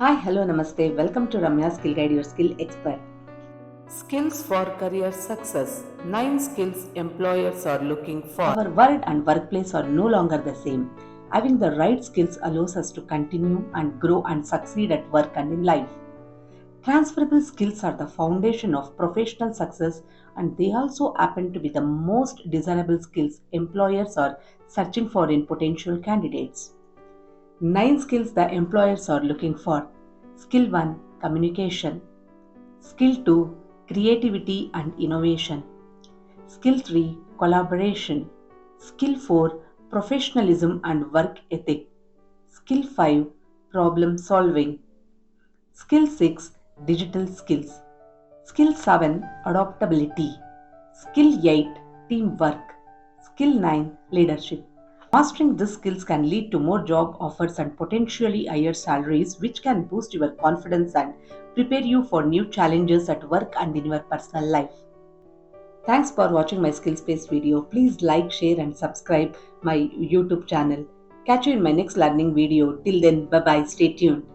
Hi, hello, namaste. Welcome to Ramya Skill Guide, your skill expert. Skills for career success. 9 skills employers are looking for. Our world and workplace are no longer the same. Having the right skills allows us to continue and grow and succeed at work and in life. Transferable skills are the foundation of professional success, and they also happen to be the most desirable skills employers are searching for in potential candidates. 9 skills the employers are looking for. Skill 1, communication. Skill 2, creativity and innovation. Skill 3, collaboration. Skill 4, professionalism and work ethic. Skill 5, problem solving. Skill 6, digital skills. Skill 7, adaptability. Skill 8, teamwork. Skill 9, leadership. Mastering these skills can lead to more job offers and potentially higher salaries, which can boost your confidence and prepare you for new challenges at work and in your personal life. Thanks for watching my skills based video. Please like, share, and subscribe my YouTube channel. Catch you in my next learning video. Till then, bye bye. Stay tuned.